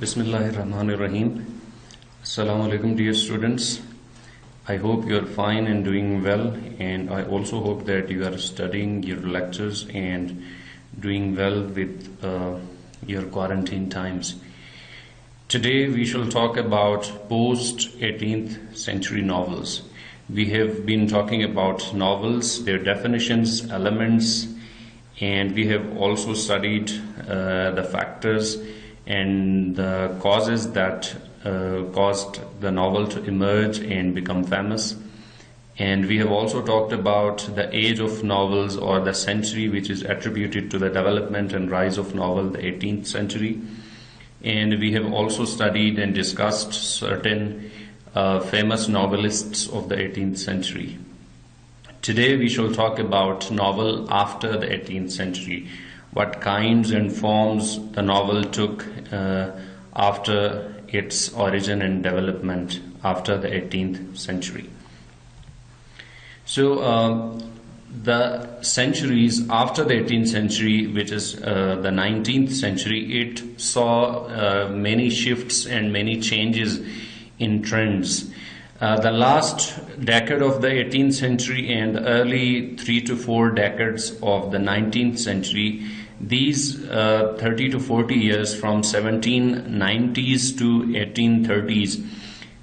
Bismillahirrahmanirrahim. Assalamu alaikum, dear students. I hope you are fine and doing well, and I also hope that you are studying your lectures and doing well with your quarantine times. Today we shall talk about post-18th century novels. We have been talking about novels, their definitions, elements, and we have also studied the factors and the causes that caused the novel to emerge and become famous. And we have also talked about the age of novels, or the century which is attributed to the development and rise of novel, the 18th century. And we have also studied and discussed certain famous novelists of the 18th century. Today we shall talk about novel after the 18th century, what kinds and forms the novel took after its origin and development after the 18th century. So the centuries after the 18th century, which is the 19th century, it saw many shifts and many changes in trends. The last decade of the 18th century and the early 3 to 4 decades of the 19th century, these 30 to 40 years from 1790s to 1830s,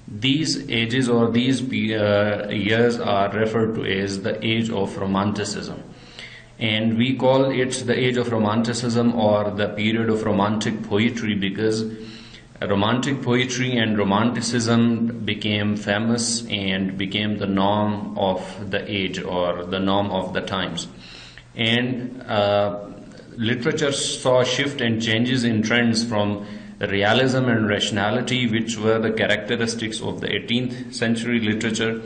these ages or these years are referred to as the age of Romanticism. And we call it the age of Romanticism or the period of Romantic poetry because Romantic poetry and Romanticism became famous and became the norm of the age or the norm of the times. And literature saw shift and changes in trends from realism and rationality, which were the characteristics of the 18th century literature,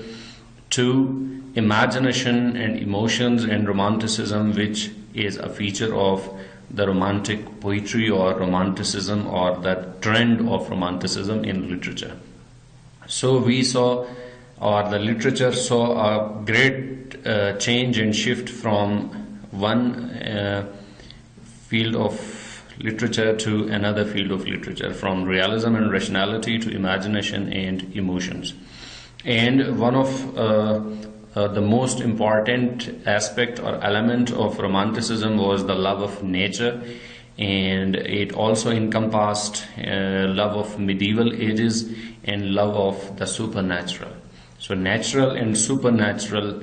to imagination and emotions and romanticism, which is a feature of the Romantic poetry or Romanticism or the trend of Romanticism in literature. So we saw, or the literature saw, a great change and shift from one field of literature to another field of literature, from realism and rationality to imagination and emotions. And one of the most important aspect or element of Romanticism was the love of nature, and it also encompassed love of medieval ages and love of the supernatural. So natural and supernatural,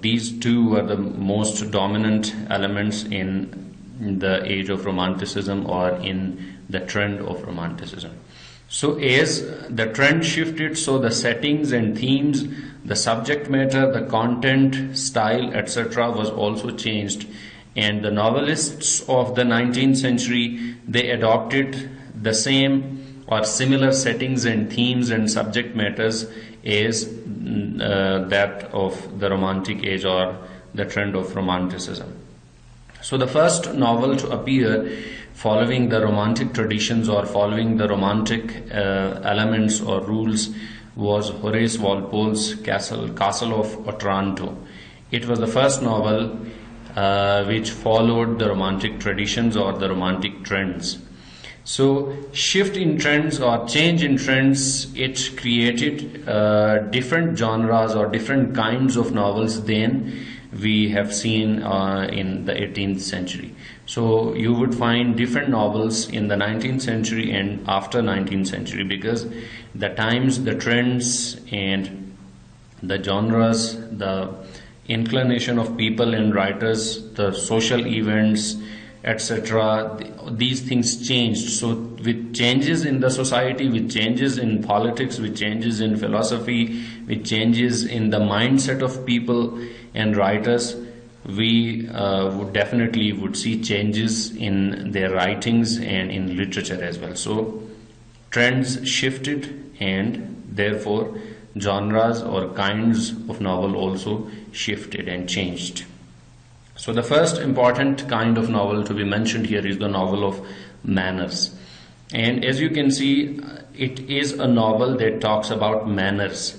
these two were the most dominant elements in the age of Romanticism or in the trend of Romanticism. So as the trend shifted, so the settings and themes, the subject matter, the content, style, etc. was also changed. And the novelists of the 19th century, they adopted the same or similar settings and themes and subject matters as that of the Romantic age or the trend of Romanticism. So the first novel to appear following the Romantic traditions or following the Romantic elements or rules was Horace Walpole's Castle of Otranto. It was the first novel which followed the Romantic traditions or the Romantic trends. So shift in trends or change in trends, it created different genres or different kinds of novels than we have seen in the 18th century. So you would find different novels in the 19th century and after 19th century because the times, the trends and the genres, the inclination of people and writers, the social events, etc., these things changed. So with changes in the society, with changes in politics, with changes in philosophy, with changes in the mindset of people and writers, we would definitely see changes in their writings and in literature as well. So trends shifted and therefore genres or kinds of novel also shifted and changed. So the first important kind of novel to be mentioned here is the novel of manners. And as you can see, it is a novel that talks about manners.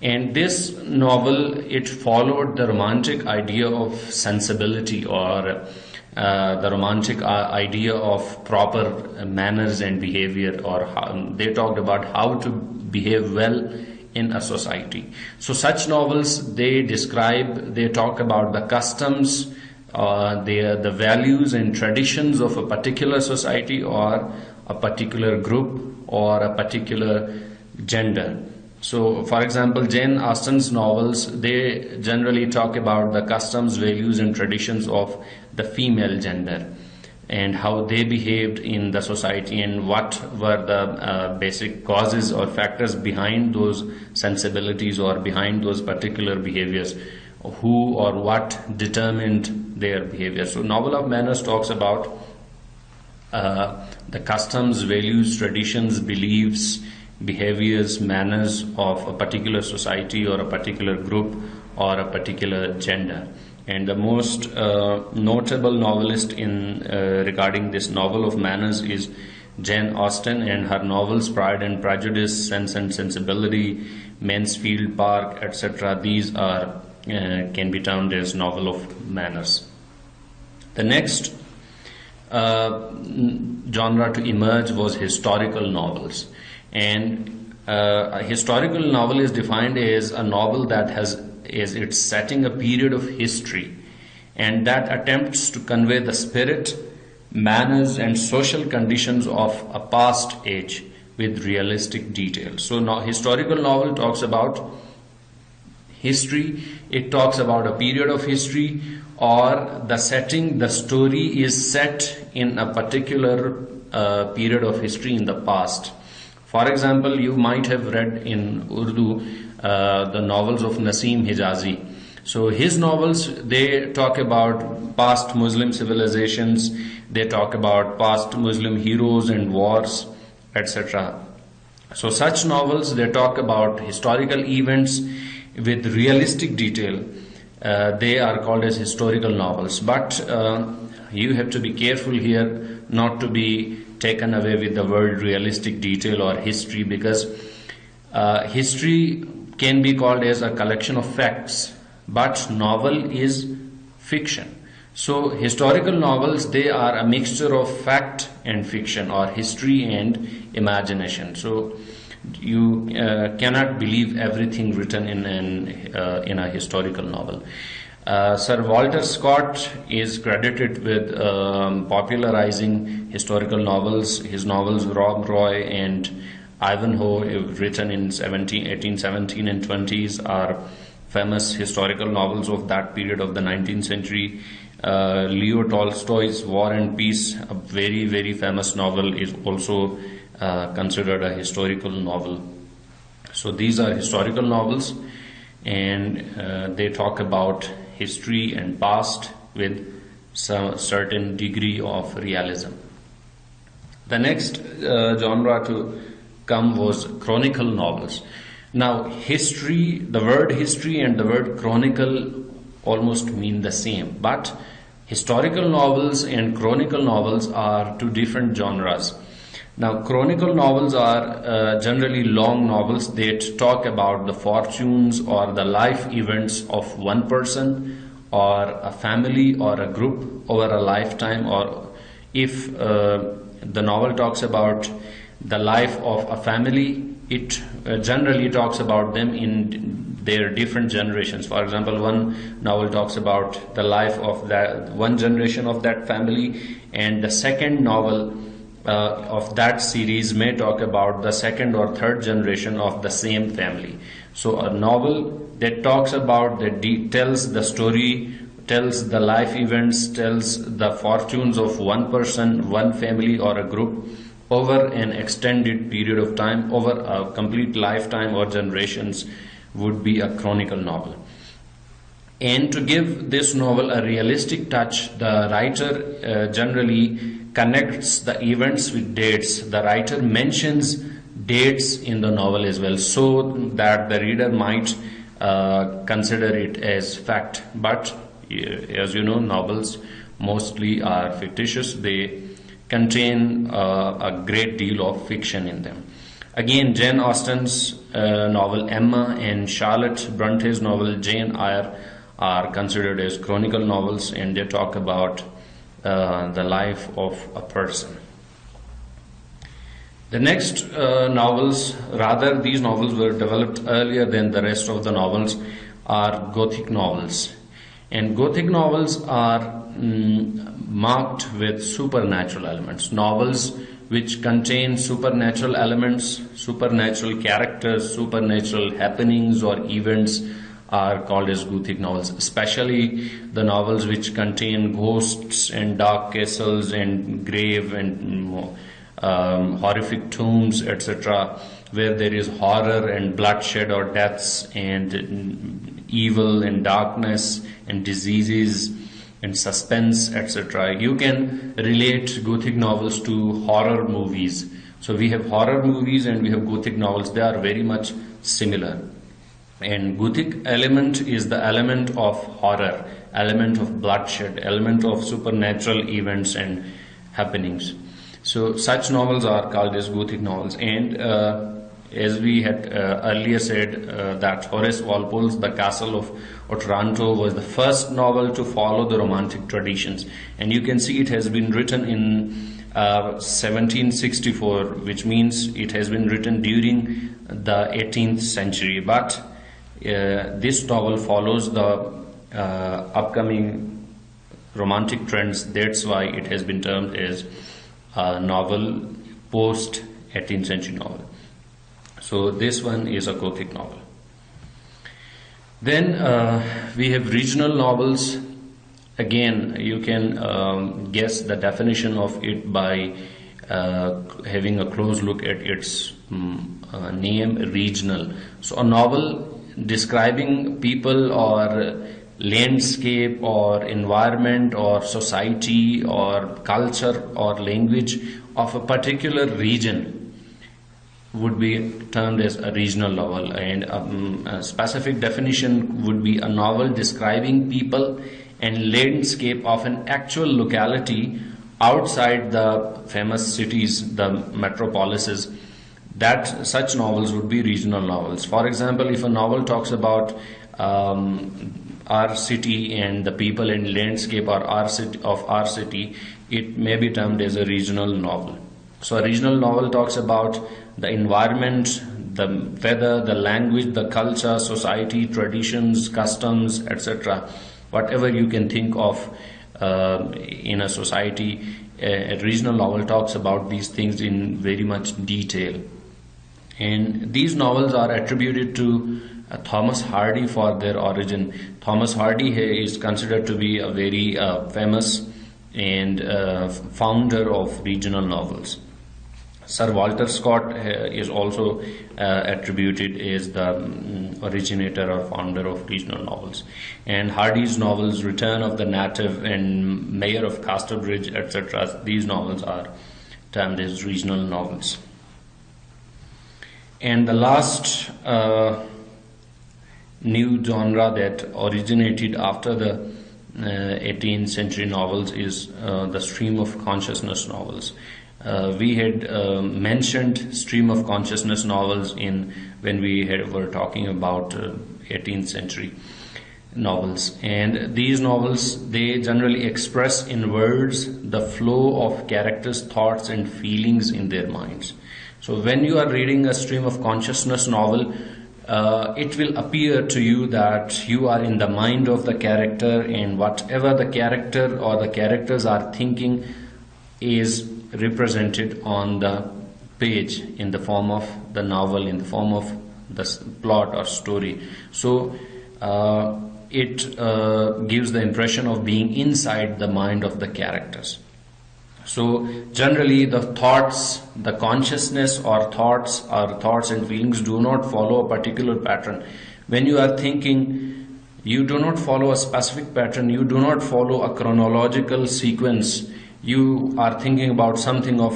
And this novel, it followed the Romantic idea of sensibility or the romantic idea of proper manners and behavior, or how, they talked about how to behave well in a society. So such novels, they talk about the customs, the values and traditions of a particular society or a particular group or a particular gender. So, for example, Jane Austen's novels, they generally talk about the customs, values and traditions of the female gender and how they behaved in the society and what were the basic causes or factors behind those sensibilities or behind those particular behaviors, who or what determined their behavior. So Novel of Manners talks about the customs, values, traditions, beliefs, behaviors, manners of a particular society or a particular group or a particular gender. And the most notable novelist in regarding this Novel of Manners is Jane Austen, and her novels Pride and Prejudice, Sense and Sensibility, Mansfield Park, etc. These are can be termed as Novel of Manners. The next genre to emerge was historical novels. And a historical novel is defined as a novel that has as its setting a period of history and that attempts to convey the spirit, manners and social conditions of a past age with realistic detail. So now historical novel talks about history, it talks about a period of history, or the setting, the story is set in a particular period of history in the past. For example, you might have read in Urdu the novels of Nasim Hijazi. So his novels, they talk about past Muslim civilizations, they talk about past Muslim heroes and wars, etc. So such novels, they talk about historical events with realistic detail. They are called as historical novels. But you have to be careful here not to be taken away with the word realistic detail or history, because history can be called as a collection of facts, but novel is fiction. So historical novels, they are a mixture of fact and fiction, or history and imagination. So you cannot believe everything written in a historical novel. Sir Walter Scott is credited with popularizing historical novels. His novels Rob Roy and Ivanhoe, written in 1817 and 20s, are famous historical novels of that period of the 19th century. Leo Tolstoy's War and Peace, a very, very famous novel, is also considered a historical novel. So these are historical novels, and they talk about history and past with some certain degree of realism. The next genre to come was chronicle novels. Now history, the word history and the word chronicle almost mean the same, but historical novels and chronicle novels are two different genres. Now chronicle novels are generally long novels that talk about the fortunes or the life events of one person or a family or a group over a lifetime, or if the novel talks about the life of a family, it generally talks about them in their different generations. For example, one novel talks about the life of that one generation of that family, and the second novel of that series may talk about the second or third generation of the same family. So a novel that talks about, that tells the story, tells the life events, tells the fortunes of one person, one family or a group over an extended period of time, over a complete lifetime or generations, would be a chronicle novel. And to give this novel a realistic touch, the writer generally connects the events with dates. The writer mentions dates in the novel as well, so that the reader might consider it as fact. But as you know, novels mostly are fictitious. They contain a great deal of fiction in them. Again, Jane Austen's novel Emma and Charlotte Bronte's novel Jane Eyre are considered as chronicle novels, and they talk about the life of a person. The next novels, rather these novels were developed earlier than the rest of the novels, are Gothic novels. And Gothic novels are marked with supernatural elements. Novels which contain supernatural elements, supernatural characters, supernatural happenings or events are called as Gothic novels, especially the novels which contain ghosts and dark castles and grave and horrific tombs, etc., where there is horror and bloodshed or deaths and evil and darkness and diseases and suspense, etc. You can relate Gothic novels to horror movies. So we have horror movies and we have Gothic novels. They are very much similar. And Gothic element is the element of horror, element of bloodshed, element of supernatural events and happenings. So such novels are called as Gothic novels. And as we had earlier said, that Horace Walpole's The Castle of Otranto was the first novel to follow the Romantic traditions. And you can see it has been written in 1764, which means it has been written during the 18th century. But this novel follows the upcoming Romantic trends. That's why it has been termed as a novel, post 18th century novel. So this one is a Gothic novel. Then we have regional novels. Again, you can guess the definition of it by having a close look at its name, regional. So a novel describing people or landscape or environment or society or culture or language of a particular region would be termed as a regional novel. And a specific definition would be a novel describing people and landscape of an actual locality outside the famous cities, the metropolises. That such novels would be regional novels. For example, if a novel talks about our city and the people and landscape or our city, it may be termed as a regional novel. So a regional novel talks about the environment, the weather, the language, the culture, society, traditions, customs, etc. Whatever you can think of in a society, a regional novel talks about these things in very much detail. And these novels are attributed to Thomas Hardy for their origin. Thomas Hardy is considered to be a very famous and founder of regional novels. Sir Walter Scott is also attributed as the originator or founder of regional novels. And Hardy's novels, Return of the Native and Mayor of Casterbridge, etc., these novels are termed as regional novels. And the last new genre that originated after the 18th century novels is the stream of consciousness novels. We had mentioned stream of consciousness novels when we were talking about 18th century novels. And these novels, they generally express in words the flow of characters' thoughts and feelings in their minds. So when you are reading a stream of consciousness novel, it will appear to you that you are in the mind of the character, and whatever the character or the characters are thinking is represented on the page in the form of the novel, in the form of the plot or story. So it gives the impression of being inside the mind of the characters. So generally the thoughts, the consciousness or thoughts and feelings do not follow a particular pattern. When you are thinking, you do not follow a specific pattern, you do not follow a chronological sequence. You are thinking about something of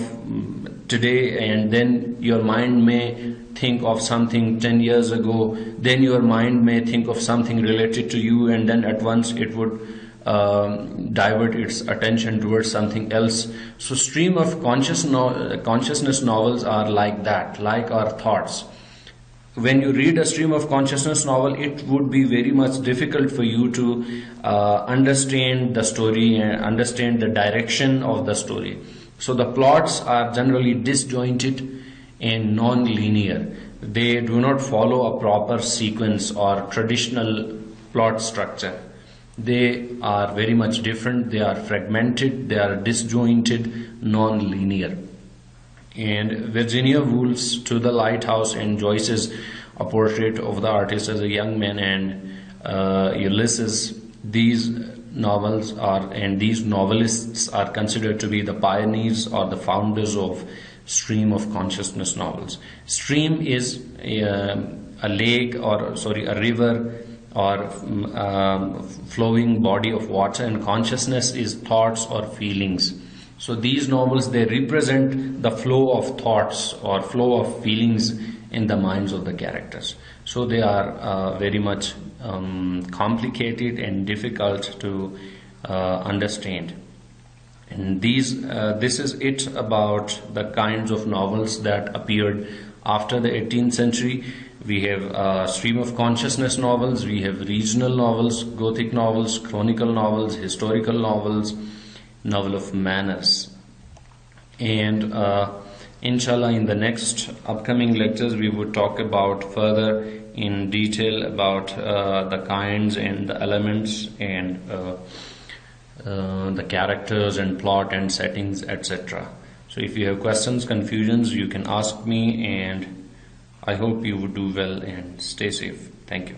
today, and then your mind may think of something 10 years ago, then your mind may think of something related to you, and then at once it would divert its attention towards something else. So stream of consciousness novels are like that, like our thoughts. when you read a stream of consciousness novel, it would be very much difficult for you to understand the story and understand the direction of the story. So the plots are generally disjointed and non-linear. They do not follow a proper sequence or traditional plot structure. They are very much different. They are fragmented, they are disjointed, non-linear. And Virginia Woolf's To the Lighthouse and Joyce's A Portrait of the Artist as a Young Man and Ulysses, these novels are, and these novelists are considered to be the pioneers or the founders of stream of consciousness novels. Stream is a lake, or sorry, a river, or flowing body of water, and consciousness is thoughts or feelings. So these novels, they represent the flow of thoughts or flow of feelings in the minds of the characters. So they are very much complicated and difficult to understand. And this is it about the kinds of novels that appeared after the 18th century. We have stream of consciousness novels, we have regional novels, Gothic novels, Chronicle novels, historical novels, novel of manners. And inshallah, in the next upcoming lectures we would talk about further in detail about the kinds and the elements and the characters and plot and settings, etc. So if you have questions, confusions, you can ask me, and I hope you would do well and stay safe. Thank you.